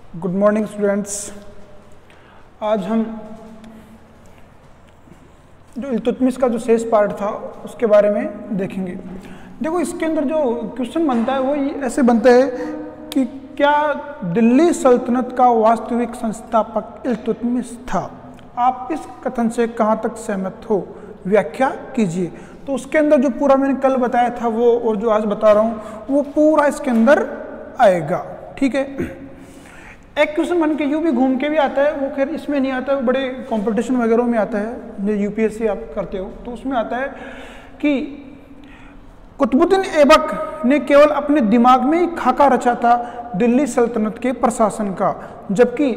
Good morning students. आज हम जो इल्तुतमिश का जो शेष पार्ट था उसके बारे में देखेंगे। देखो, इसके अंदर जो क्वेश्चन बनता है वो ऐसे बनता है कि क्या दिल्ली सल्तनत का वास्तविक संस्थापक इल्तुतमिश था? आप इस कथन से कहाँ तक सहमत हो, व्याख्या कीजिए। तो उसके अंदर जो पूरा मैंने कल बताया था वो और जो आज बता रहा हूँ वो पूरा इसके अंदर आएगा। ठीक है, एक क्वेश्चन बन के यूं भी घूम के भी आता है, वो खैर इसमें नहीं आता है, बड़े कंपटीशन वगैरह में आता है, जो यूपीएससी आप करते हो तो उसमें आता है कि कुतुबुद्दीन ऐबक ने केवल अपने दिमाग में ही खाका रचा था दिल्ली सल्तनत के प्रशासन का, जबकि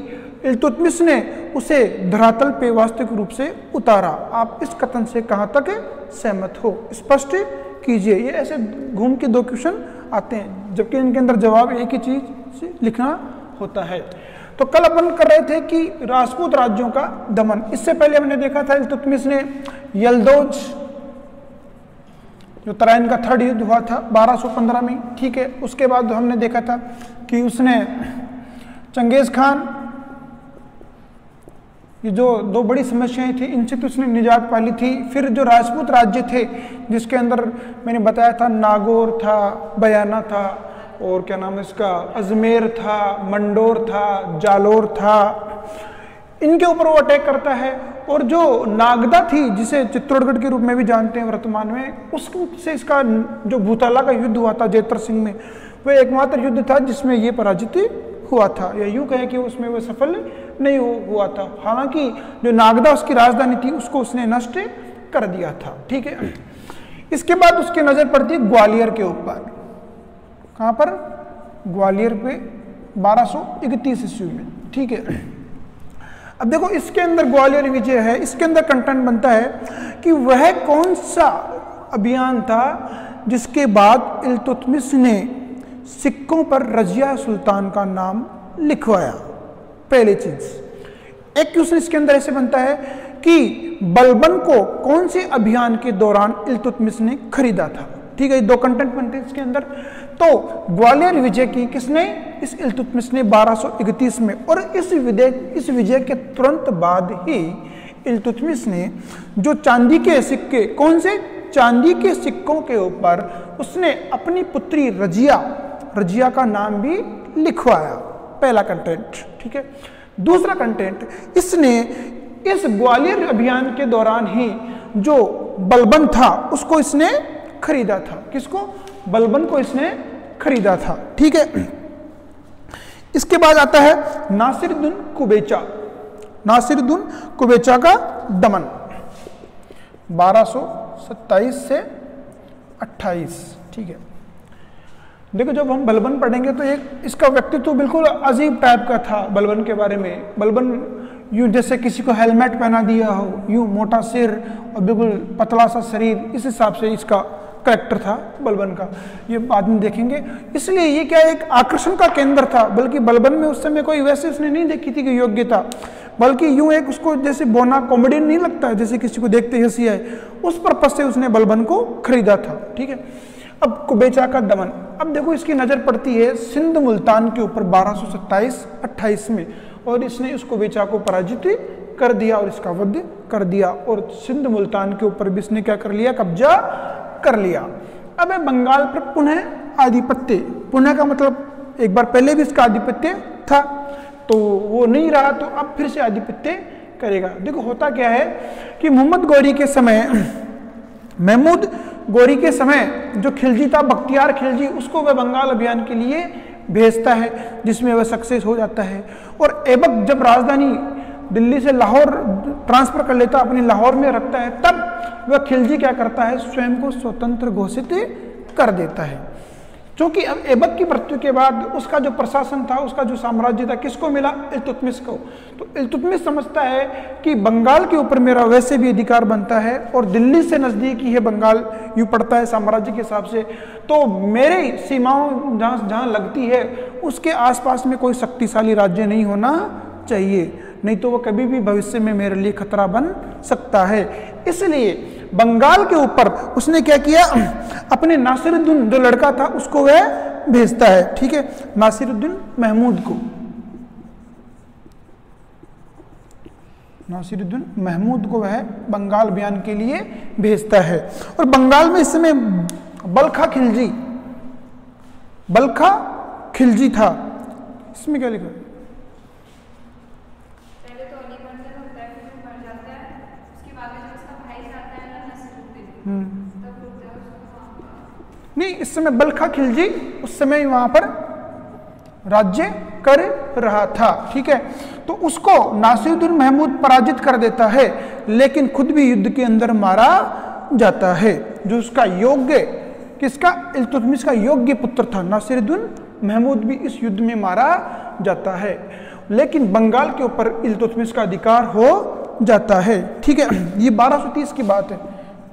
इल्तुतमिश ने उसे धरातल पे वास्तविक रूप से उतारा। आप इस कथन से कहाँ तक सहमत हो, स्पष्ट कीजिए। ये ऐसे घूम के दो क्वेश्चन आते हैं, जबकि इनके अंदर जवाब एक ही चीज से लिखना होता है। तो कल अपन कर रहे थे कि राजपूत राज्यों का दमन। इससे पहले हमने देखा था इल्तुतमिश ने यल्दौज, जो तराइन का थर्ड युद्ध हुआ था 1215 में, ठीक है। उसके बाद हमने देखा था कि उसने चंगेज खान, ये जो दो बड़ी समस्याएं थी इनसे तो उसने निजात पा ली थी। फिर जो राजपूत राज्य थे जिसके अंदर मैंने बताया था नागौर था, बयाना था, और क्या नाम है इसका, अजमेर था, मंडोर था, जालोर था, इनके ऊपर वो अटैक करता है। और जो नागदा थी, जिसे चित्तौड़गढ़ के रूप में भी जानते हैं वर्तमान में, उससे इसका जो भूताला का युद्ध हुआ था जयत्र सिंह में, वह एकमात्र युद्ध था जिसमें ये पराजित हुआ था, या यूं कहें कि उसमें वह सफल नहीं हुआ था। हालांकि जो नागदा उसकी राजधानी थी उसको उसने नष्ट कर दिया था। ठीक है, इसके बाद उसकी नजर पड़ती है ग्वालियर के ऊपर। कहाँ पर? ग्वालियर पे 1231 ईस्वी में। ठीक है, अब देखो इसके अंदर ग्वालियर विजय है, इसके अंदर कंटेंट बनता है कि वह कौन सा अभियान था जिसके बाद इल्तुतमिश ने सिक्कों पर रजिया सुल्तान का नाम लिखवाया। पहली चीज। एक क्वेश्चन इसके अंदर ऐसे बनता है कि बलबन को कौन से अभियान के दौरान इल्तुतमिश ने खरीदा था। ठीक है, दो कंटेंट बनते हैं इसके अंदर। तो ग्वालियर विजय की किसने? इस इल्तुतमिश ने 1231 में। और इस विजय के तुरंत बाद ही इल्तुतमिश ने जो चांदी के सिक्के, कौन से? चांदी के सिक्कों के ऊपर उसने अपनी पुत्री रजिया का नाम भी लिखवाया। पहला कंटेंट। ठीक है, दूसरा कंटेंट, इसने इस ग्वालियर अभियान के दौरान ही जो बलबन था उसको इसने खरीदा था। किसको? बलबन को इसने खरीदा था। ठीक है, इसके बाद आता है नासिरुद्दीन कुबेचा। नासिरुद्दीन कुबेचा का दमन 1227 से 28। ठीक है, देखो जब हम बलबन पढ़ेंगे तो एक इसका व्यक्तित्व बिल्कुल अजीब टाइप का था। बलबन के बारे में, बलबन यूं जैसे किसी को हेलमेट पहना दिया हो, यूं मोटा सिर और बिल्कुल पतला सा शरीर, इस हिसाब से इसका करेक्टर था बलबन का। ये बाद में देखेंगे। इसलिए ये क्या एक आकर्षण का केंद्र था, बल्कि बलबन में उस समय कोई वैसे उसने नहीं देखी थी कि योग्यता, बल्कि यूं एक उसको जैसे बोना कॉमेडियन नहीं लगता है, जैसे किसी को देखते हंसी आए, उस पर्पज से उसने बलबन को खरीदा था। ठीक है, अब कुबेचा का दमन। अब देखो इसकी नजर पड़ती है सिंध मुल्तान के ऊपर 1227-28 में, और इसने उस कुबेचा को पराजित कर दिया और इसका वध कर दिया, और सिंध मुल्तान के ऊपर भी इसने क्या कर लिया? कब्जा कर लिया। अब बंगाल पर पुनः आधिपत्य, पुनः का मतलब एक बार पहले भी इसका आधिपत्य था, तो वो नहीं रहा, तो अब फिर से आधिपत्य करेगा। देखो होता क्या है कि महमूद गौरी के समय जो खिलजी था, बख्तियार खिलजी, उसको वह बंगाल अभियान के लिए भेजता है, जिसमें वह सक्सेस हो जाता है। और ऐबक जब राजधानी दिल्ली से लाहौर ट्रांसफर कर लेता, अपने लाहौर में रखता है, तब वह खिलजी क्या करता है? स्वयं को स्वतंत्र घोषित कर देता है। क्योंकि अब ऐबक की मृत्यु के बाद उसका जो प्रशासन था, उसका जो साम्राज्य था, किसको मिला? इल्तुतमिश को। तो इल्तुतमिश समझता है कि बंगाल के ऊपर मेरा वैसे भी अधिकार बनता है, और दिल्ली से नजदीक ही है बंगाल, यूं पड़ता है साम्राज्य के हिसाब से, तो मेरी सीमाओं जहाँ लगती है उसके आसपास में कोई शक्तिशाली राज्य नहीं होना चाहिए, नहीं तो वो कभी भी भविष्य में मेरे लिए खतरा बन सकता है। इसलिए बंगाल के ऊपर उसने क्या किया? अपने नासिरुद्दीन जो लड़का था उसको वह भेजता है। ठीक है, नासिरुद्दीन महमूद को। नासिरुद्दीन महमूद को वह बंगाल अभियान के लिए भेजता है। और बंगाल में इस समय बल्खा खिलजी था। इसमें क्या लिखा है? पहले तो अली बंदर होता है, फिर मर जाता है, उसके बाद में जब उसका भाई आता है ना नासिरुद्दीन, तब रुकता है उसको। नहीं, इस समय बल्खा खिलजी उस समय वहां पर राज्य कर रहा था, ठीक है। तो उसको नासिरुद्दीन महमूद पराजित कर देता है, लेकिन खुद भी युद्ध के अंदर मारा जाता है। जो उसका योग्य, किसका? इल्तुतमिश का योग्य पुत्र था नासिरुद्दीन महमूद भी इस युद्ध में मारा जाता है। लेकिन बंगाल के ऊपर इल्तुतमिश का अधिकार हो जाता है, ठीक है। ये 1230 की बात है,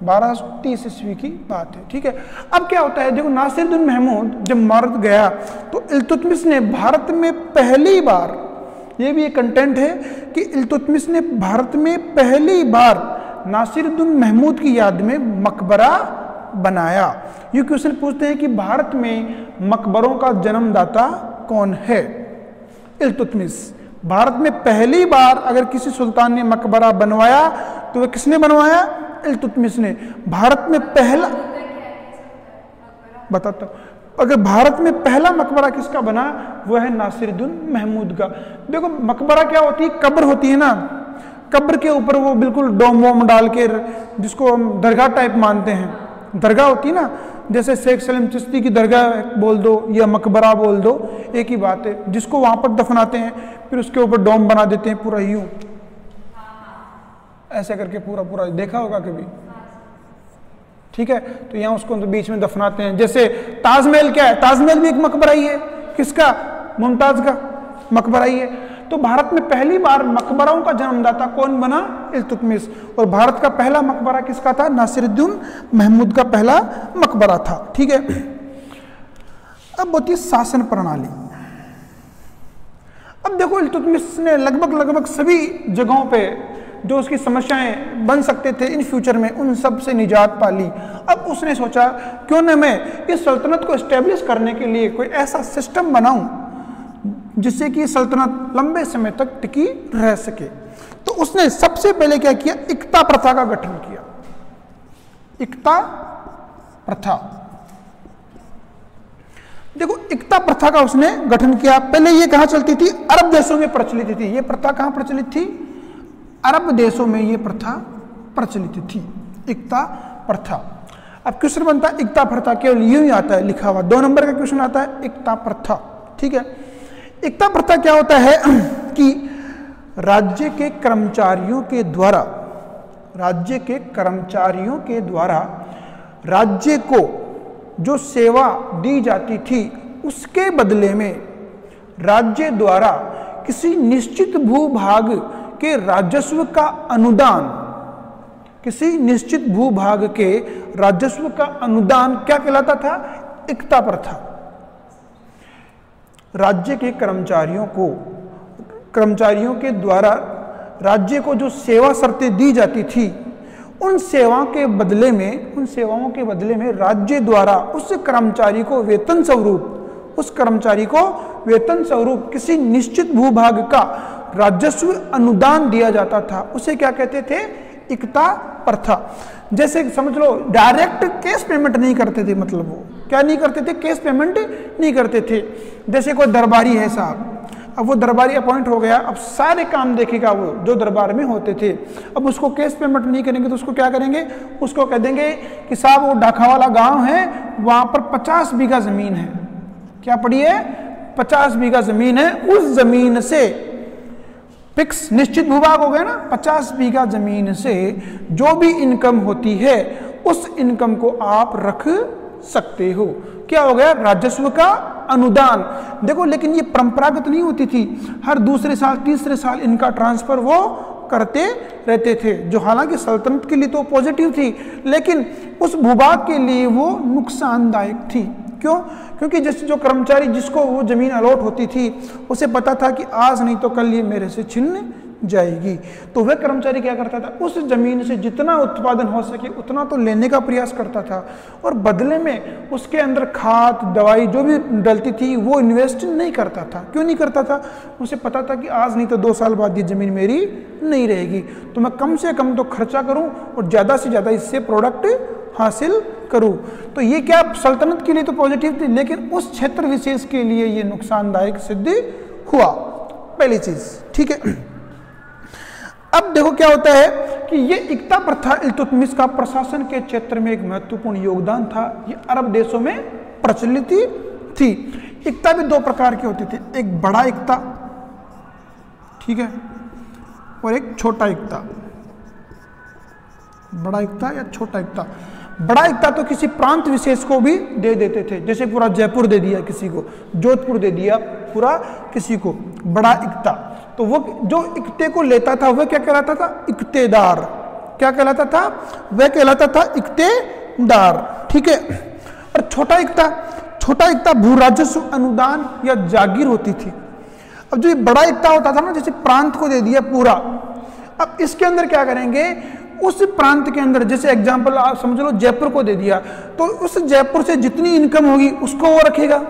1230 ईस्वी की बात है, ठीक है। अब क्या होता है, देखो नासिरुद्दीन महमूद जब मर गया तो इल्तुतमिश ने भारत में पहली बार, ये भी एक कंटेंट है कि इल्तुतमिश ने भारत में पहली बार नासिरुद्दीन महमूद की याद में मकबरा बनाया। ये क्वेश्चन पूछते हैं कि भारत में मकबरों का जन्मदाता कौन है? इल्तुतमिश। भारत में पहली बार अगर किसी सुल्तान ने मकबरा बनवाया तो वह किसने बनवाया? इल्तुतमिश ने। भारत में पहला, बताता हूं, अगर भारत में पहला मकबरा किसका बना, वह है नासिरुद्दीन महमूद का। देखो मकबरा क्या होती है? कब्र होती है ना, कब्र के ऊपर वो बिल्कुल डोम वोम डाल के, जिसको हम दरगाह टाइप मानते हैं, दरगाह होती है ना, जैसे शेख सलीम चिश्ती की दरगाह बोल दो या मकबरा बोल दो, एक ही बात है। जिसको वहां पर दफनाते हैं फिर उसके ऊपर डोम बना देते हैं पूरा यूं ऐसे करके, पूरा पूरा देखा होगा कभी, ठीक है। तो यहाँ उसको तो बीच में दफनाते हैं। जैसे ताजमहल क्या है? ताजमहल भी एक मकबरा ही है, किसका? मुमताज का मकबरा ही है। तो भारत में पहली बार मकबरों का जन्मदाता कौन बना? इल्तुतमिश। और भारत का पहला मकबरा किसका था? नासिरुद्दीन महमूद का पहला मकबरा था, ठीक है। अब होती है शासन प्रणाली। अब देखो इल्तुतमिश ने लगभग सभी जगहों पे जो उसकी समस्याएं बन सकते थे इन फ्यूचर में, उन सब से निजात पा ली। अब उसने सोचा क्यों न मैं इस सल्तनत को एस्टेब्लिश करने के लिए कोई ऐसा सिस्टम बनाऊं जिससे कि सल्तनत लंबे समय तक टिकी रह सके। तो उसने सबसे पहले क्या किया? इक्ता प्रथा का गठन किया। इक्ता प्रथा, देखो इक्ता प्रथा का उसने गठन किया। पहले ये कहां चलती थी? अरब देशों में प्रचलित थी। ये प्रथा कहां प्रचलित थी? अरब देशों में ये प्रथा प्रचलित थी, इक्ता प्रथा। अब क्वेश्चन बनता है इक्ता प्रथा केवल यूं ही आता है लिखा हुआ, 2 नंबर का क्वेश्चन आता है इक्ता प्रथा, ठीक है। इक्ता प्रथा क्या होता है कि राज्य के कर्मचारियों के द्वारा राज्य को जो सेवा दी जाती थी उसके बदले में राज्य द्वारा किसी निश्चित भूभाग के राजस्व का अनुदान, किसी निश्चित भूभाग के राजस्व का अनुदान क्या कहलाता था? इक्ता प्रथा। राज्य के कर्मचारियों के द्वारा राज्य को जो सेवा शर्तें दी जाती थी उन सेवाओं के बदले में राज्य द्वारा उस कर्मचारी को वेतन स्वरूप किसी निश्चित भूभाग का राजस्व अनुदान दिया जाता था। उसे क्या कहते थे? इक्ता प्रथा। जैसे समझ लो डायरेक्ट कैश पेमेंट नहीं करते थे, मतलब वो क्या नहीं करते थे? कैश पेमेंट नहीं करते थे। जैसे कोई दरबारी है साहब, अब वो दरबारी अपॉइंट हो गया, अब सारे काम देखेगा वो जो दरबार में होते थे। अब उसको कैश पेमेंट नहीं करेंगे तो उसको क्या करेंगे? उसको कह देंगे कि साहब वो डाका वाला गांव है, वहां पर 50 बीघा जमीन है। क्या पड़ी है? 50 बीघा जमीन है। उस जमीन से फिक्स निश्चित भूभाग हो गया ना, 50 बीघा जमीन से जो भी इनकम होती है उस इनकम को आप रख सकते हो। क्या हो गया? राजस्व का अनुदान। देखो लेकिन ये परंपरागत नहीं होती थी, हर दूसरे साल तीसरे साल इनका ट्रांसफर वो करते रहते थे, जो हालांकि सल्तनत के लिए तो पॉजिटिव थी लेकिन उस भूभाग के लिए वो नुकसानदायक थी। क्यों? क्योंकि जो कर्मचारी जिसको वो जमीन अलॉट होती थी उसे पता था कि आज नहीं तो कल ये मेरे से छिन जाएगी। तो वह कर्मचारी क्या करता था, उस जमीन से जितना उत्पादन हो सके उतना तो लेने का प्रयास करता था, और बदले में उसके अंदर खाद दवाई जो भी डलती थी वो इन्वेस्ट नहीं करता था। क्यों नहीं करता था? उसे पता था कि आज नहीं तो 2 साल बाद ये जमीन मेरी नहीं रहेगी, तो मैं कम से कम तो खर्चा करूं और ज़्यादा से ज़्यादा इससे प्रोडक्ट हासिल करूं। तो ये क्या सल्तनत के लिए तो पॉजिटिव थी, लेकिन उस क्षेत्र विशेष के लिए ये नुकसानदायक सिद्ध हुआ, पहली चीज। ठीक है, अब देखो क्या होता है कि ये इक्ता प्रथा इल्तुतमिश का प्रशासन के क्षेत्र में एक महत्वपूर्ण योगदान था। ये अरब देशों में प्रचलित थी। इक्ता भी 2 प्रकार के होते थे, एक बड़ा इक्ता, ठीक है, और एक छोटा इक्ता। बड़ा इक्ता या छोटा इक्ता। बड़ा इक्ता तो किसी प्रांत विशेष को भी दे देते थे, जैसे पूरा जयपुर दे दिया किसी को, जोधपुर दे दिया पूरा किसी को, बड़ा इक्ता। तो वो जो इक्ते को लेता था वह क्या कहलाता था? इक्तेदार। क्या कहलाता था? वह कहलाता था इक्तेदार। ठीक है, और छोटा इक्ता भू राजस्व अनुदान या जागीर होती थी। अब जो ये बड़ा इक्ता होता था ना, जैसे प्रांत को दे दिया पूरा, अब इसके अंदर क्या करेंगे, उस प्रांत के अंदर, जैसे एग्जाम्पल आप समझ लो जयपुर को दे दिया, तो उस जयपुर से जितनी इनकम होगी उसको वो रखेगा,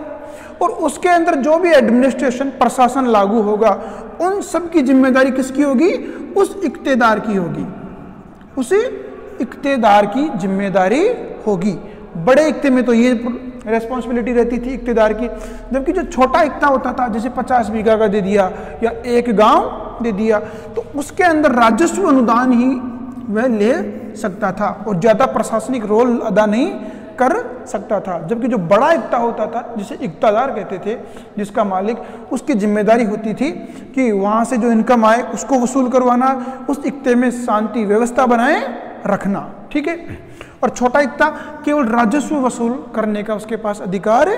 और उसके अंदर जो भी एडमिनिस्ट्रेशन प्रशासन लागू होगा उन सब की जिम्मेदारी किसकी होगी? उस इक्तेदार की होगी, उसी इक्तेदार की जिम्मेदारी होगी। बड़े इक्ते में तो ये रेस्पॉन्सिबिलिटी रहती थी इक्तेदार की, जबकि जो छोटा इक्ता होता था, जैसे 50 बीघा का दे दिया या एक गांव दे दिया, तो उसके अंदर राजस्व अनुदान ही वह ले सकता था और ज़्यादा प्रशासनिक रोल अदा नहीं कर सकता था। जबकि जो बड़ा इक्ता होता था, जिसे इक्तादार कहते थे, जिसका मालिक, उसकी जिम्मेदारी होती थी कि वहाँ से जो इनकम आए उसको वसूल करवाना, उस इक्ते में शांति व्यवस्था बनाए रखना। ठीक है, और छोटा इक्ता केवल राजस्व वसूल करने का उसके पास अधिकार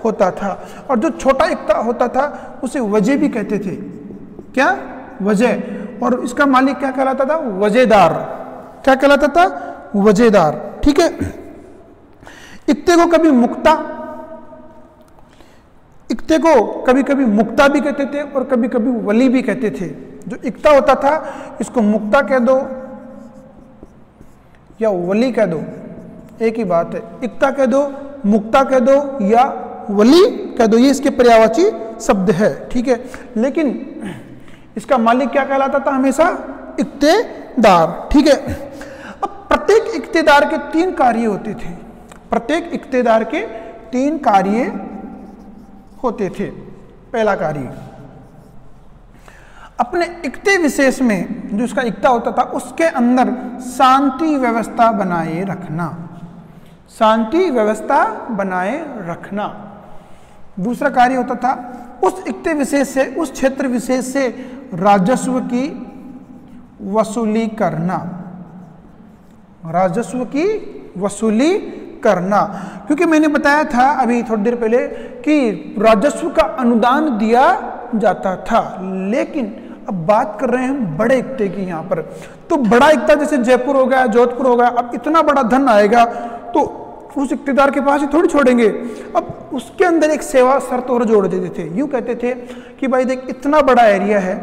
होता था। और जो छोटा इक्ता होता था उसे वजह भी कहते थे। क्या? वजह। और इसका मालिक क्या कहलाता था? वजेदार। क्या कहलाता था? वजेदार। ठीक है, इक्ते को कभी मुक्ता, इक्ते को कभी कभी मुक्ता भी कहते थे और कभी कभी वली भी कहते थे। जो इक्ता होता था इसको मुक्ता कह दो या वली कह दो, एक ही बात है। इक्ता कह दो, मुक्ता कह दो या वली कह दो, ये इसके पर्यायवाची शब्द है। ठीक है, लेकिन इसका मालिक क्या कहलाता था? हमेशा इक्तेदार। ठीक है, अब प्रत्येक इक्तेदार के 3 कार्य होते थे। प्रत्येक इक्तेदार के 3 कार्य होते थे। पहला कार्य, अपने इक्ते विशेष में जो उसका इक्ता होता था उसके अंदर शांति व्यवस्था बनाए रखना। शांति व्यवस्था बनाए रखना। दूसरा कार्य होता था उस इक्ते विशेष से, उस क्षेत्र विशेष से राजस्व की वसूली करना। राजस्व की वसूली करना, क्योंकि मैंने बताया था अभी थोड़ी देर पहले कि राजस्व का अनुदान दिया जाता था, लेकिन अब बात कर रहे हैं हम बड़े इक्ते की यहाँ पर। तो बड़ा इक्ता जैसे जयपुर हो गया, जोधपुर हो गया, अब इतना बड़ा धन आएगा तो उस इक्तेदार के पास ही थोड़ी छोड़ेंगे। अब उसके अंदर एक सेवा शर्त और जोड़ देते थे। यूँ कहते थे कि भाई देख, इतना बड़ा एरिया है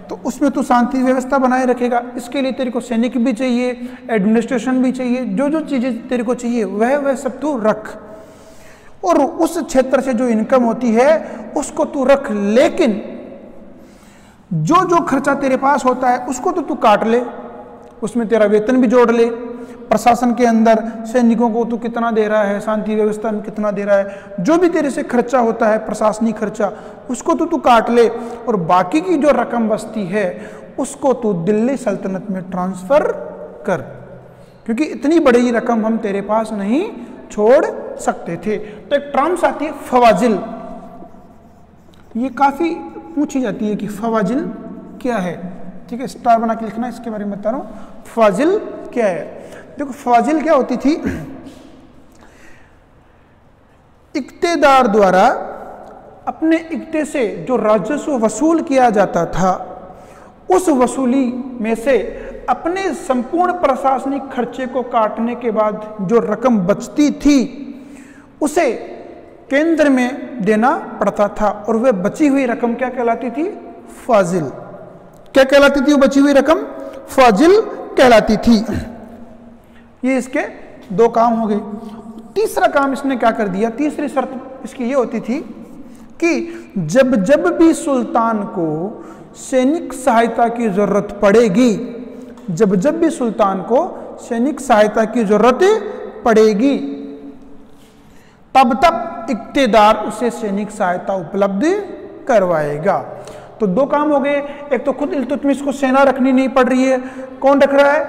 तो उसमें तू शांति व्यवस्था बनाए रखेगा, इसके लिए तेरे को सैनिक भी चाहिए, एडमिनिस्ट्रेशन भी चाहिए, जो जो चीज़ें तेरे को चाहिए वह सब तू रख, और उस क्षेत्र से जो इनकम होती है उसको तू रख, लेकिन जो जो खर्चा तेरे पास होता है उसको तो तू काट ले, उसमें तेरा वेतन भी जोड़ ले। प्रशासन के अंदर सैनिकों को तू कितना दे रहा है, शांति व्यवस्था में कितना दे रहा है, जो भी तेरे से खर्चा होता है प्रशासनिक खर्चा, उसको तो तू काट ले, और बाकी की जो रकम बचती है उसको तू दिल्ली सल्तनत में ट्रांसफर कर, क्योंकि इतनी बड़ी रकम हम तेरे पास नहीं छोड़ सकते थे। तो एक टर्म्स आती है फवाजिल, ये काफी पूछी जाती है कि फवाजिल क्या है। ठीक है, स्टार बना के लिखना, इसके बारे में बता रहा हूँ फवाजिल क्या है। देखो फवाजिल क्या होती थी, इक्तेदार द्वारा अपने इक्ते से जो राजस्व वसूल किया जाता था उस वसूली में से अपने संपूर्ण प्रशासनिक खर्चे को काटने के बाद जो रकम बचती थी उसे केंद्र में देना पड़ता था, और वह बची हुई रकम क्या कहलाती थी? फाजिल। क्या कहलाती थी वो बची हुई रकम? फाजिल कहलाती थी। ये इसके दो काम हो गए। तीसरा काम इसने क्या कर दिया, तीसरी शर्त इसकी ये होती थी कि जब जब भी सुल्तान को सैनिक सहायता की जरूरत पड़ेगी, जब जब भी सुल्तान को सैनिक सहायता की जरूरत पड़ेगी, तब तक इक्तेदार उसे सैनिक सहायता उपलब्ध करवाएगा। तो दो काम हो गए, एक तो खुद इल्तुतमिश को सेना रखनी नहीं पड़ रही है, कौन रख रहा है?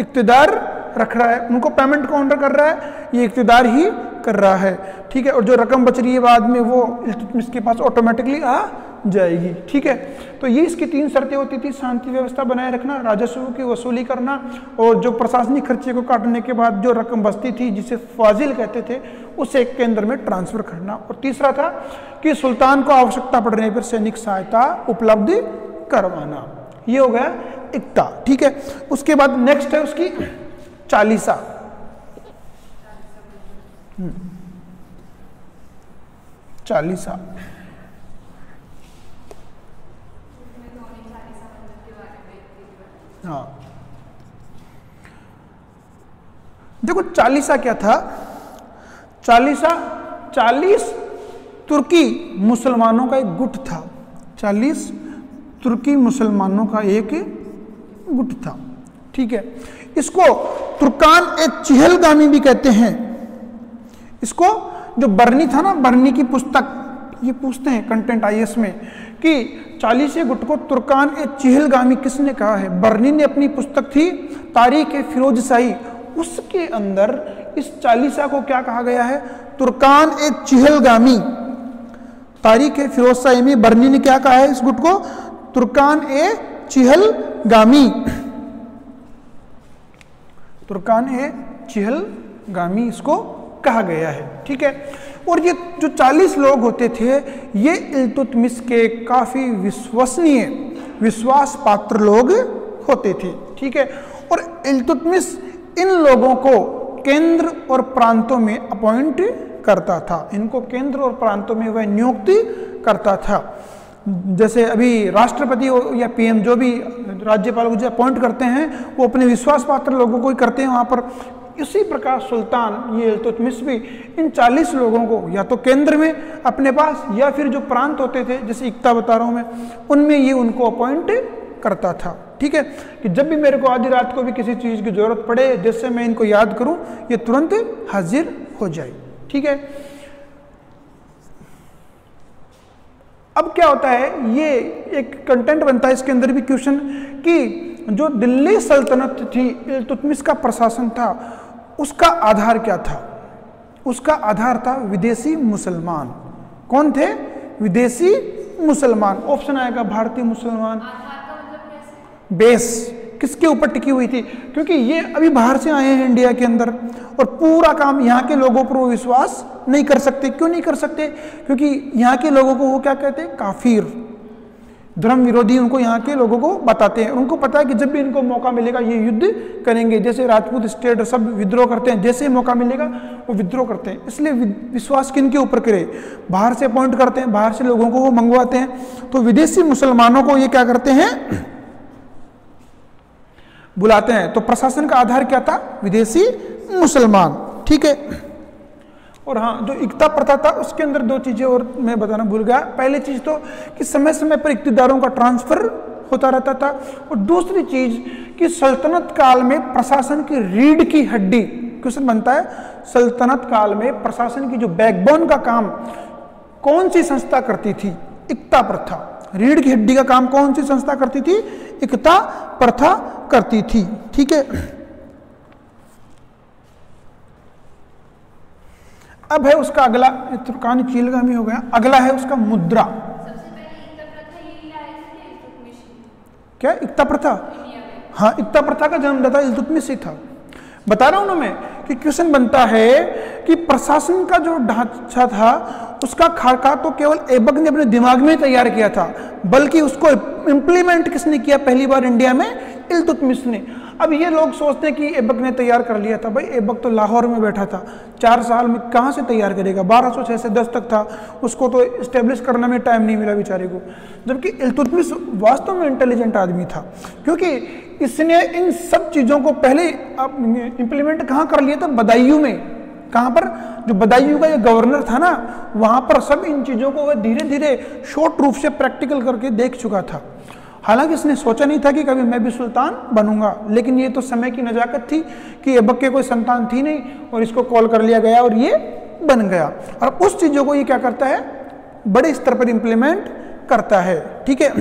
इक्तेदार रख रहा है। उनको पेमेंट कौन कर रहा है? ये इक्तेदार ही कर रहा है, ठीक है। और जो रकम बच रही है बाद में वो इल्तुतमिश के पास ऑटोमेटिकली आ जाएगी, ठीक है। तो ये इसकी तीन शर्तें होती थी, शांति व्यवस्था बनाए रखना, राजस्व की वसूली करना, और जो प्रशासनिक खर्चे को काटने के बाद जो रकम बचती थी जिसे फाजिल कहते थे उसे केंद्र में ट्रांसफर करना, और तीसरा था कि सुल्तान को आवश्यकता पड़ने पर सैनिक सहायता उपलब्ध करवाना। ये हो गया इक्ता, ठीक है। उसके बाद नेक्स्ट है उसकी चालीसा। चालीसा हाँ, देखो चालीसा क्या था? चालीसा 40 तुर्की मुसलमानों का एक गुट था। 40 तुर्की मुसलमानों का एक गुट था, ठीक है। इसको तुर्कान ए चिहलगामी भी कहते हैं। इसको जो बर्नी था ना, बर्नी की पुस्तक, ये पूछते हैं कंटेंट आईएएस में कि 40 गुट को तुर्कान ए चिहलगामी किसने कहा है? बर्नी ने अपनी पुस्तक थी तारीख ए फिरोजशाही, उसके अंदर इस चालीसा को क्या कहा गया है? तुर्कान ए चिहलगामी। तारीख ए फिरोजशाही में बर्नी ने क्या कहा है इस गुट को? तुर्कान ए चिहलगामी। तुर्कान ए चिहलगामी इसको कहा गया है, ठीक है। और ये जो 40 लोग होते थे ये इल्तुतमिश के काफी विश्वसनीय, विश्वास पात्र लोग होते थे, ठीक है। और इल्तुतमिश इन लोगों को केंद्र और प्रांतों में अपॉइंट करता था, इनको केंद्र और प्रांतों में वह नियुक्ति करता था। जैसे अभी राष्ट्रपति या पीएम जो भी राज्यपाल को जो अपॉइंट करते हैं वो अपने विश्वास पात्र लोगों को ही करते हैं वहाँ पर। इसी प्रकार सुल्तान ये इल्तुतमिश भी इन 40 लोगों को या तो केंद्र में अपने पास या फिर जो प्रांत होते थे जैसे इक्ता बता रहा हूँ मैं, उनमें ये उनको अपॉइंट करता था, ठीक है। कि जब भी मेरे को आधी रात को भी किसी चीज़ की जरूरत पड़े, जिससे मैं इनको याद करूँ, ये तुरंत हाजिर हो जाए, ठीक है। अब क्या होता है, ये एक कंटेंट बनता है इसके अंदर भी क्वेश्चन कि जो दिल्ली सल्तनत थी, इल्तुतमिश का प्रशासन था, उसका आधार क्या था? उसका आधार था विदेशी मुसलमान। कौन थे? विदेशी मुसलमान। ऑप्शन आएगा भारतीय मुसलमान। बेस किसके ऊपर टिकी हुई थी? क्योंकि ये अभी बाहर से आए हैं इंडिया के अंदर और पूरा काम यहाँ के लोगों पर वो विश्वास नहीं कर सकते। क्यों नहीं कर सकते? क्योंकि यहाँ के लोगों को वो क्या कहते हैं? काफिर, धर्म विरोधी उनको यहाँ के लोगों को बताते हैं। उनको पता है कि जब भी इनको मौका मिलेगा ये युद्ध करेंगे। जैसे राजपूत स्टेट सब विद्रोह करते हैं, जैसे मौका मिलेगा वो विद्रोह करते हैं। इसलिए विश्वास किन के ऊपर करे? बाहर से अपॉइंट करते हैं, बाहर से लोगों को वो मंगवाते हैं। तो विदेशी मुसलमानों को ये क्या करते हैं? बुलाते हैं। तो प्रशासन का आधार क्या था? विदेशी मुसलमान, ठीक है। और हाँ, जो इक्ता प्रथा था उसके अंदर दो चीजें और मैं बताना भूल गया। पहली चीज तो कि समय समय पर इक्तदारों का ट्रांसफर होता रहता था, और दूसरी चीज कि सल्तनत काल में प्रशासन की रीढ़ की हड्डी, क्वेश्चन बनता है, सल्तनत काल में प्रशासन की जो बैकबोन का काम कौन सी संस्था करती थी? इक्ता प्रथा। रीढ़ की हड्डी का काम कौन सी संस्था करती थी? इक्ता प्रथा करती थी, ठीक है। अब है उसका अगला, तुर्कानी चिहलगामी हो गया, अगला है उसका मुद्रा। सबसे पहले इक्ता प्रथा यही लाए थे इल्तुतमिश। क्या इक्ता प्रथा? हाँ, इक्ता प्रथा का जन्मदाता इल्तुतमिश ही था। बता रहा हूं ना मैं कि क्वेश्चन बनता है कि प्रशासन का जो ढांचा था उसका खाका तो केवल ऐबक ने अपने दिमाग में तैयार किया था, बल्कि उसको इम्प्लीमेंट किसने किया पहली बार इंडिया में? इल्तुतमिश ने। अब ये लोग सोचते हैं कि ऐबक ने तैयार कर लिया था। भाई ऐबक तो लाहौर में बैठा था, 4 साल में कहाँ से तैयार करेगा, 1206 से 10 तक था, उसको तो इस्टेब्लिश करने में टाइम नहीं मिला बेचारे को। जबकि इल्तुतमिश वास्तव में इंटेलिजेंट आदमी था, क्योंकि इसने इन सब चीज़ों को पहले इम्प्लीमेंट कहाँ कर लिया था, बदायूं में। कहाँ पर, जो बदायूं का ये गवर्नर था ना, वहाँ पर सब इन चीज़ों को वह धीरे धीरे शॉर्ट रूप से प्रैक्टिकल करके देख चुका था। हालांकि इसने सोचा नहीं था कि कभी मैं भी सुल्तान बनूंगा, लेकिन ये तो समय की नजाकत थी कि ऐबक के कोई संतान थी नहीं और इसको कॉल कर लिया गया और ये बन गया। और उस चीज़ों को ये क्या करता है, बड़े स्तर पर इम्प्लीमेंट करता है। ठीक है,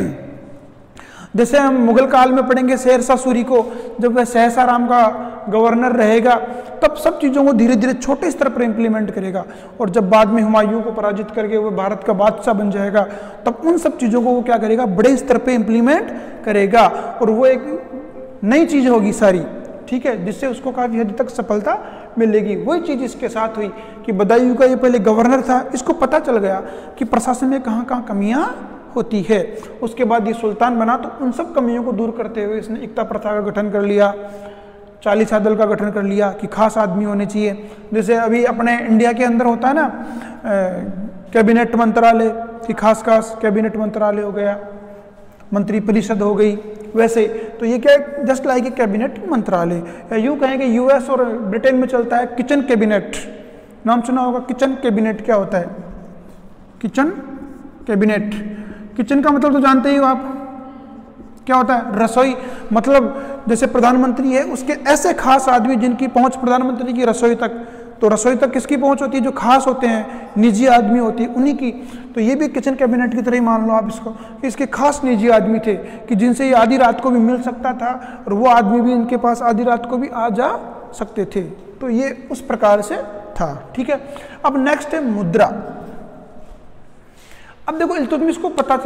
जैसे हम मुगल काल में पढ़ेंगे शेरशाह सूरी को, जब वह सहसाराम का गवर्नर रहेगा तब सब चीज़ों को धीरे धीरे छोटे स्तर पर इम्प्लीमेंट करेगा, और जब बाद में हुमायूं को पराजित करके वह भारत का बादशाह बन जाएगा तब उन सब चीज़ों को वो क्या करेगा, बड़े स्तर पे इम्प्लीमेंट करेगा, और वो एक नई चीज़ होगी सारी। ठीक है, जिससे उसको काफ़ी हद तक सफलता मिलेगी। वही चीज़ इसके साथ हुई कि बदायूं का ये पहले गवर्नर था, इसको पता चल गया कि प्रशासन में कहाँ कहाँ कमियाँ होती है। उसके बाद ये सुल्तान बना तो उन सब कमियों को दूर करते हुए इसने एकता प्रथा का गठन कर लिया, 40 दल का गठन कर लिया कि खास आदमी होने चाहिए। जैसे अभी अपने इंडिया के अंदर होता है ना कैबिनेट मंत्रालय, कि खास कैबिनेट मंत्रालय हो गया, मंत्री परिषद हो गई, वैसे तो ये क्या जस्ट लाइक ए कैबिनेट मंत्रालय, या यूँ कहें कि यूएस और ब्रिटेन में चलता है किचन कैबिनेट। नाम सुना होगा किचन कैबिनेट, क्या होता है किचन कैबिनेट? किचन का मतलब तो जानते ही हो आप, क्या होता है, रसोई। मतलब जैसे प्रधानमंत्री है, उसके ऐसे खास आदमी जिनकी पहुंच प्रधानमंत्री की रसोई तक, तो रसोई तक किसकी पहुंच होती है, जो खास होते हैं, निजी आदमी होती है उन्हीं की। तो ये भी किचन कैबिनेट की तरह ही मान लो आप इसको, कि इसके खास निजी आदमी थे कि जिनसे ये आधी रात को भी मिल सकता था और वो आदमी भी इनके पास आधी रात को भी आ जा सकते थे। तो ये उस प्रकार से था। ठीक है, अब नेक्स्ट है मुद्रा। अब देखो इल्तुतमिश को पता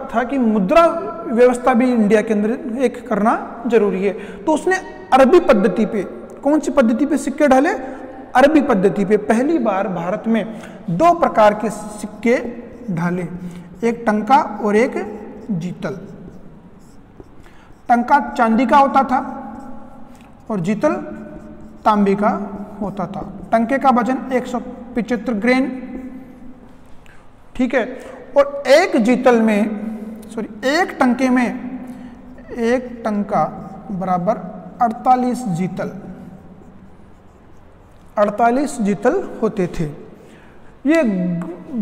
था कि मुद्रा व्यवस्था भी इंडिया के अंदर एक करना जरूरी है, तो उसने अरबी पद्धति पे, कौन सी पद्धति पे सिक्के ढाले, अरबी पद्धति पे पहली बार भारत में 2 प्रकार के सिक्के ढाले, एक टंका और एक जीतल। टंका चांदी का होता था और जीतल तांबे का होता था। टंके का वजन 175 ग्रेन, ठीक है, और एक जीतल में, एक टंके में, एक टंका बराबर 48 जीतल, 48 जीतल होते थे। ये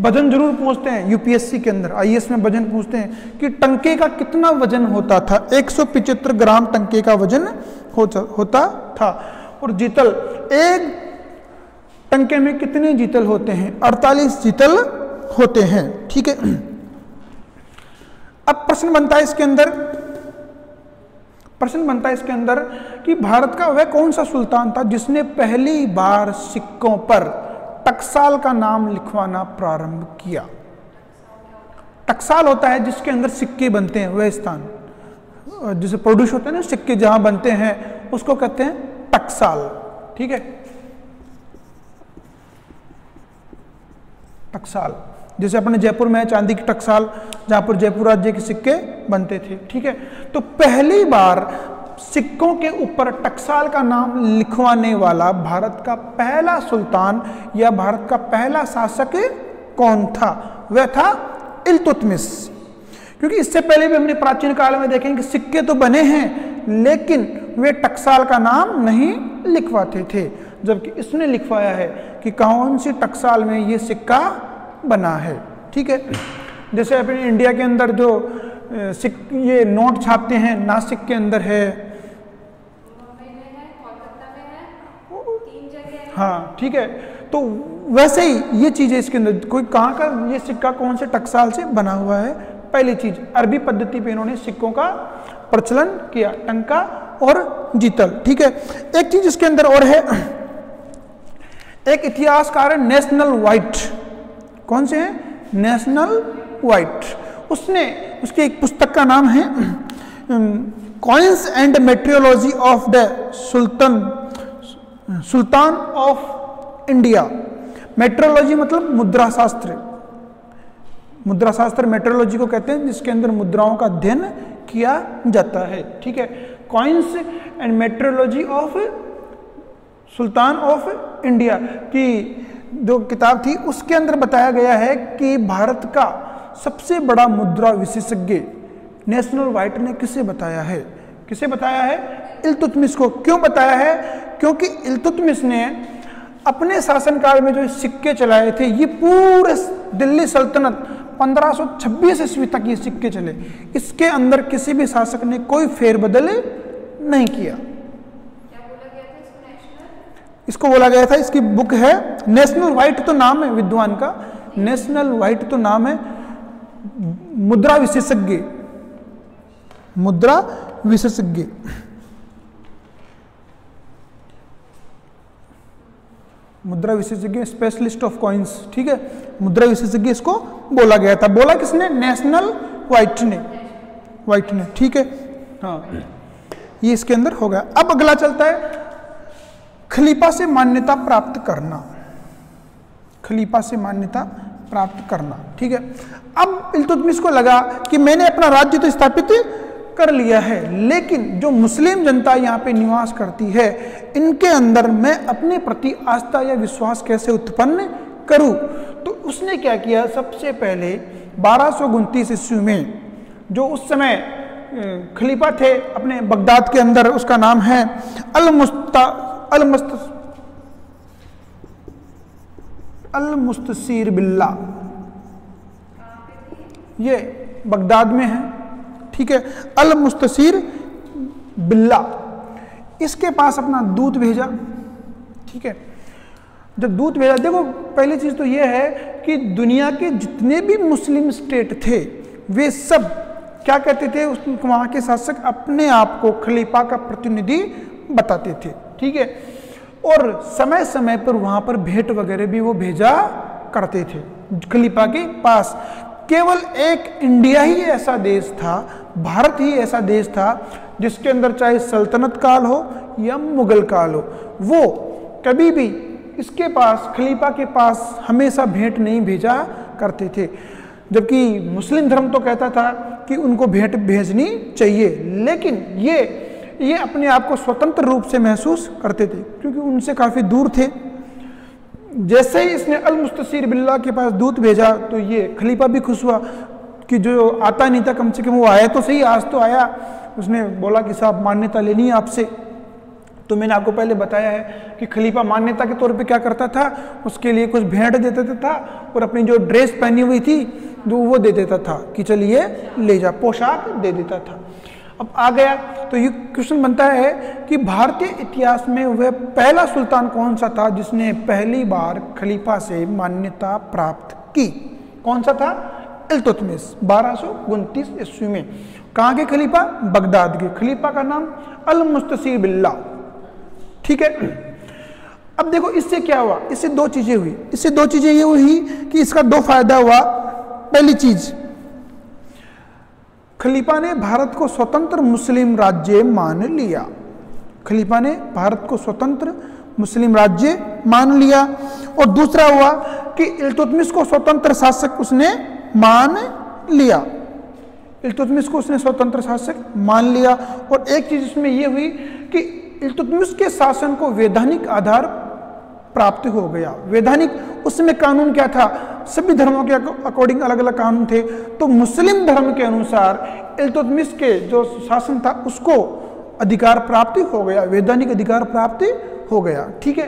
वजन जरूर पूछते हैं यूपीएससी के अंदर, आईएएस में वजन पूछते हैं कि टंके का कितना वजन होता था। 175 ग्राम टंके का वजन होता था। और जीतल, एक टंके में कितने जीतल होते हैं, 48 जीतल होते हैं। ठीक है, अब प्रश्न बनता है इसके अंदर कि भारत का वह कौन सा सुल्तान था जिसने पहली बार सिक्कों पर टकसाल का नाम लिखवाना प्रारंभ किया। टकसाल होता है जिसके अंदर सिक्के बनते हैं, वह स्थान जिसे प्रोड्यूस होते हैं ना सिक्के, जहां बनते हैं उसको कहते हैं टकसाल। ठीक है, टकसाल, जैसे अपने जयपुर में है चांदी की टकसाल, जहां पर जयपुर राज्य के सिक्के बनते थे। ठीक है, तो पहली बार सिक्कों के ऊपर टकसाल का नाम लिखवाने वाला भारत का पहला सुल्तान या भारत का पहला शासक कौन था? वह था इल्तुतमिश। क्योंकि इससे पहले भी हमने प्राचीन काल में देखें कि सिक्के तो बने हैं लेकिन वे टकसाल का नाम नहीं लिखवाते थे, जबकि इसने लिखवाया है कि कौन सी टकसाल में ये सिक्का बना है। ठीक है, जैसे अपने इंडिया के अंदर जो ये नोट छापते हैं, नासिक के अंदर है, हाँ ठीक है, तो वैसे ही ये चीजें इसके अंदर कोई कहाँ का ये सिक्का कौन से टकसाल से बना हुआ है। पहली चीज अरबी पद्धति पे इन्होंने सिक्कों का प्रचलन किया, टंका और जीतल। ठीक है, एक चीज इसके अंदर और है, एक इतिहासकार है नेशनल वाइट। कौन से हैं? National white. उसकी एक पुस्तक का नाम है coins and meteorology of the sultan of India. Metrology मतलब मुद्रा शास्त्र। मुद्रा शास्त्र मेट्रोलॉजी को कहते हैं, जिसके अंदर मुद्राओं का अध्ययन किया जाता है। ठीक है, coins and metrology of sultan of India की जो किताब थी उसके अंदर बताया गया है कि भारत का सबसे बड़ा मुद्रा विशेषज्ञ नेशनल व्हाइट ने किसे बताया है? किसे बताया है? इल्तुतमिश को। क्यों बताया है? क्योंकि इल्तुतमिश ने अपने शासनकाल में जो सिक्के चलाए थे, ये पूरे दिल्ली सल्तनत 1526 ईस्वी तक ये सिक्के चले, इसके अंदर किसी भी शासक ने कोई फेरबदल नहीं किया। इसको बोला गया था, इसकी बुक है नेशनल व्हाइट, तो नाम है विद्वान का, नेशनल व्हाइट तो नाम है, मुद्रा विशेषज्ञ, मुद्रा विशेषज्ञ। मुद्रा विशेषज्ञ, स्पेशलिस्ट ऑफ कॉइन्स। ठीक है, मुद्रा विशेषज्ञ इसको बोला गया था। बोला किसने? नेशनल व्हाइट ने, व्हाइट ने। ठीक है, हाँ, ये इसके अंदर हो गया। अब अगला चलता है खलीफा से मान्यता प्राप्त करना, खलीफा से मान्यता प्राप्त करना। ठीक है, अब इल्तुतमिश को लगा कि मैंने अपना राज्य तो स्थापित कर लिया है, लेकिन जो मुस्लिम जनता यहाँ पे निवास करती है, इनके अंदर मैं अपने प्रति आस्था या विश्वास कैसे उत्पन्न करूं? तो उसने क्या किया? सबसे पहले 1229 ईस्वी में जो उस समय खलीफा थे अपने बगदाद के अंदर, उसका नाम है अल-मुस्तसीर बिल्ला, ये बगदाद में है। ठीक है, अल-मुस्तसीर बिल्ला, इसके पास अपना दूत भेजा। ठीक है, जब दूत भेजा, देखो पहली चीज तो ये है कि दुनिया के जितने भी मुस्लिम स्टेट थे वे सब क्या कहते थे? वहाँ के शासक अपने आप को खलीफा का प्रतिनिधि बताते थे। ठीक है, और समय समय पर वहाँ पर भेंट वगैरह भी वो भेजा करते थे खलीफा के पास। केवल एक इंडिया ही ऐसा देश था, भारत ही ऐसा देश था जिसके अंदर चाहे सल्तनत काल हो या मुगल काल हो, वो कभी भी इसके पास, खलीफा के पास हमेशा भेंट नहीं भेजा करते थे। जबकि मुस्लिम धर्म तो कहता था कि उनको भेंट भेजनी चाहिए, लेकिन ये अपने आप को स्वतंत्र रूप से महसूस करते थे क्योंकि उनसे काफ़ी दूर थे। जैसे ही इसने अल-मुस्तसीर बिल्ला के पास दूत भेजा तो ये खलीफा भी खुश हुआ कि जो आता नहीं था कम से कम वो आया तो सही, आज तो आया। उसने बोला कि साहब मान्यता लेनी है आपसे। तो मैंने आपको पहले बताया है कि खलीफा मान्यता के तौर पे क्या करता था, उसके लिए कुछ भेंट दे देता था और अपनी जो ड्रेस पहनी हुई थी जो वो दे देता था कि चलिए ले जा, पोशाक दे देता था। अब आ गया तो ये क्वेश्चन बनता है कि भारतीय इतिहास में वह पहला सुल्तान कौन सा था जिसने पहली बार खलीफा से मान्यता प्राप्त की? कौन सा था? इल्तुतमिश, 1229 ईस्वी में। कहाँ के खलीफा? बगदाद के। खलीफा का नाम अल-मुस्तसीर बिल्ला। ठीक है, अब देखो इससे क्या हुआ? इससे दो चीजें हुई। इससे दो चीजें ये हुई कि इसका दो फायदा हुआ। पहली चीज, खलीफा ने भारत को स्वतंत्र मुस्लिम राज्य मान लिया। खलीफा ने भारत को स्वतंत्र मुस्लिम राज्य मान लिया। और दूसरा हुआ कि इल्तुतमिश को स्वतंत्र शासक उसने मान लिया। इल्तुतमिश को उसने स्वतंत्र शासक मान लिया। और एक चीज इसमें यह हुई कि इल्तुतमिश के शासन को वैधानिक आधार प्राप्त हो गया। वैधानिक, उसमें कानून क्या था? सभी धर्मों के अकॉर्डिंग अलग अलग कानून थे। तो मुस्लिम धर्म के अनुसार इल्तुतमिश के जो शासन था उसको अधिकार प्राप्ति हो गया, वैधानिक अधिकार प्राप्ति हो गया। ठीक है,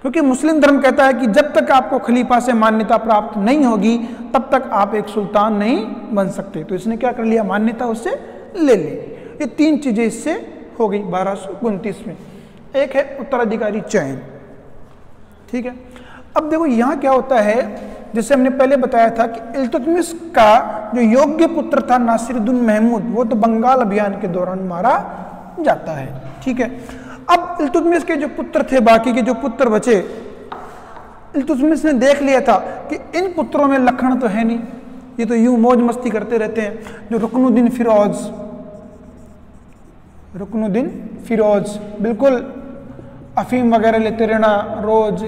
क्योंकि मुस्लिम धर्म कहता है कि जब तक आपको खलीफा से मान्यता प्राप्त नहीं होगी तब तक आप एक सुल्तान नहीं बन सकते। तो इसने क्या कर लिया? मान्यता उससे ले ली। ये तीन चीजें इससे हो गई 1229 में। एक है उत्तराधिकारी चयन। ठीक है, अब देखो यहाँ क्या होता है, जैसे हमने पहले बताया था कि इल्तुतमिश का जो योग्य पुत्र था नासिरुद्दीन महमूद, वो तो बंगाल अभियान के दौरान मारा जाता है। ठीक है, अब इल्तुतमिश के जो पुत्र थे, बाकी के जो पुत्र बचे, इल्तुतमिश ने देख लिया था कि इन पुत्रों में लक्षण तो है नहीं, ये तो यूं मौज मस्ती करते रहते हैं। जो रुकनुद्दीन फिरोज बिल्कुल अफीम वगैरह लेते रहना रोज।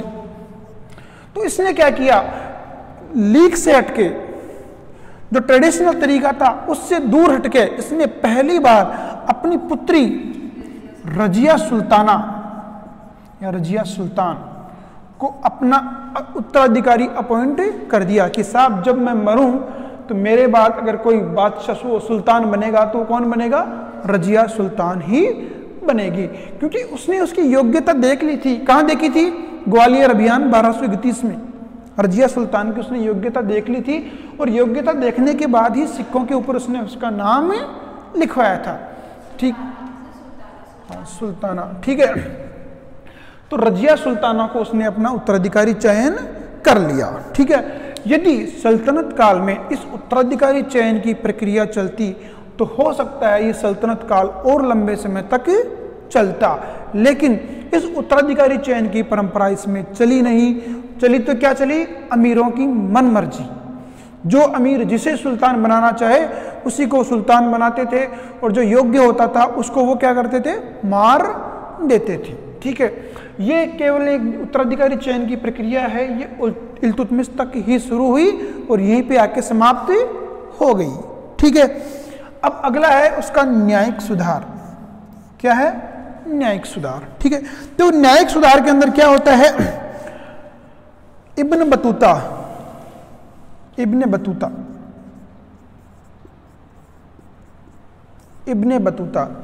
तो इसने क्या किया? लीक से हटके जो ट्रेडिशनल तरीका था उससे दूर हटके इसने पहली बार अपनी पुत्री रजिया सुल्ताना या रजिया सुल्तान को अपना उत्तराधिकारी अपॉइंट कर दिया कि साहब जब मैं मरूं तो मेरे बाद अगर कोई बादशाह सुल्तान बनेगा तो कौन बनेगा, रजिया सुल्तान ही बनेगी। क्योंकि उसने उसकी योग्यता देख ली थी। कहाँ देखी थी? ग्वालियर अभियान 1231 में रजिया सुल्तान की उसने योग्यता देख ली थी, और योग्यता देखने के बाद ही सिक्कों के ऊपर उसने उसका नाम लिखवाया था। ठीक, हाँ सुल्ताना, ठीक है। तो रजिया सुल्ताना को उसने अपना उत्तराधिकारी चयन कर लिया। ठीक है, यदि सल्तनत काल में इस उत्तराधिकारी चयन की प्रक्रिया चलती तो हो सकता है ये सल्तनत काल और लंबे समय तक चलता, लेकिन इस उत्तराधिकारी चयन की परंपरा इसमें चली नहीं। चली तो क्या चली? अमीरों की मनमर्जी। जो अमीर जिसे सुल्तान बनाना चाहे उसी को सुल्तान बनाते थे, और जो योग्य होता था उसको वो क्या करते थे? मार देते थे। ठीक है, ये केवल एक उत्तराधिकारी चयन की प्रक्रिया है, ये इल्तुतमिश तक ही शुरू हुई और यहीं पे आके समाप्त हो गई। ठीक है, अब अगला है उसका न्यायिक सुधार। क्या है? न्यायिक सुधार। ठीक है, तो न्यायिक सुधार के अंदर क्या होता है? इब्न बतूता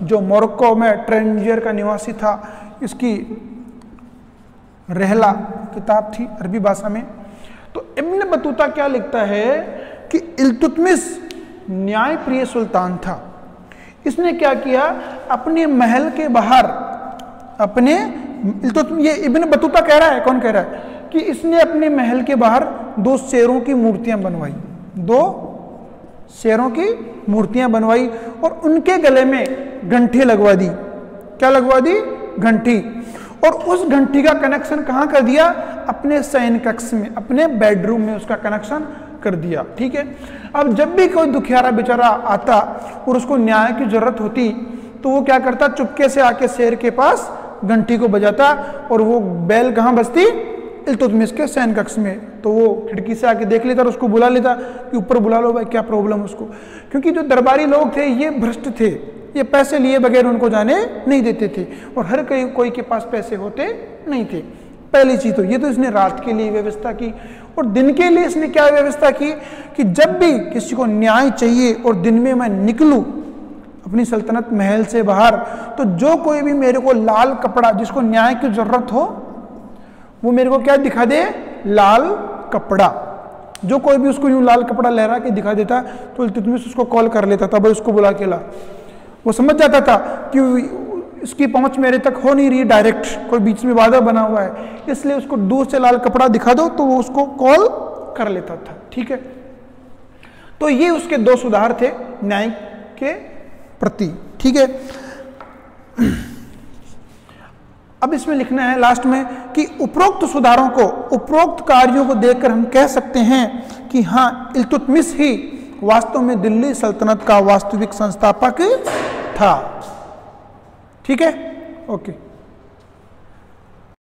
जो मोरक्को में ट्रेंजियर का निवासी था, इसकी रहला किताब थी अरबी भाषा में। तो इब्न बतूता क्या लिखता है कि इल्तुतमिश न्यायप्रिय सुल्तान था। इसने क्या किया? अपने महल के बाहर ये इब्न बतूता कह रहा है, कौन कह रहा है? कि इसने अपने महल के बाहर 2 शेरों की मूर्तियां बनवाई, 2 शेरों की मूर्तियां बनवाई, और उनके गले में घंटी लगवा दी। क्या लगवा दी? घंटी। और उस घंटी का कनेक्शन कहाँ कर दिया? अपने शयन कक्ष में, अपने बेडरूम में उसका कनेक्शन कर दिया। ठीक है, अब जब भी कोई दुखियारा बेचारा आता और उसको न्याय की जरूरत होती तो वो क्या करता? चुपके से आके शेर के पास घंटी को बजाता, और वो बैल कहाँ बजती? इल्तुतमिश के शयन कक्ष में। तो वो खिड़की से आके देख लेता और उसको बुला लेता कि ऊपर बुला लो भाई, क्या प्रॉब्लम उसको। क्योंकि जो दरबारी लोग थे ये भ्रष्ट थे, ये पैसे लिए बगैर उनको जाने नहीं देते थे, और हर कोई के पास पैसे होते नहीं थे। पहली चीज तो ये, तो इसने रात के लिए व्यवस्था की, और दिन के लिए इसने क्या व्यवस्था की कि जब भी किसी को न्याय चाहिए और दिन में मैं निकलूं अपनी सल्तनत महल से बाहर, तो जो कोई भी मेरे को लाल कपड़ा, जिसको न्याय की जरूरत हो, वो मेरे को क्या दिखा दे? लाल कपड़ा। जो कोई भी उसको यूं लाल कपड़ा लहरा के दिखा देता तो इल्तुतमिश उसको कॉल कर लेता था, भाई उसको बुला के ला। वो समझ जाता था कि इसकी पहुंच मेरे तक हो नहीं रही डायरेक्ट, कोई बीच में बाधा बना हुआ है, इसलिए उसको दूर से लाल कपड़ा दिखा दो तो वो उसको कॉल कर लेता था। ठीक है, तो ये उसके 2 सुधार थे न्यायिक के प्रति। ठीक है, अब इसमें लिखना है लास्ट में कि उपरोक्त सुधारों को, उपरोक्त कार्यों को देखकर हम कह सकते हैं कि हाँ, इल्तुतमिश ही वास्तव में दिल्ली सल्तनत का वास्तविक संस्थापक था। ठीक है, ओके।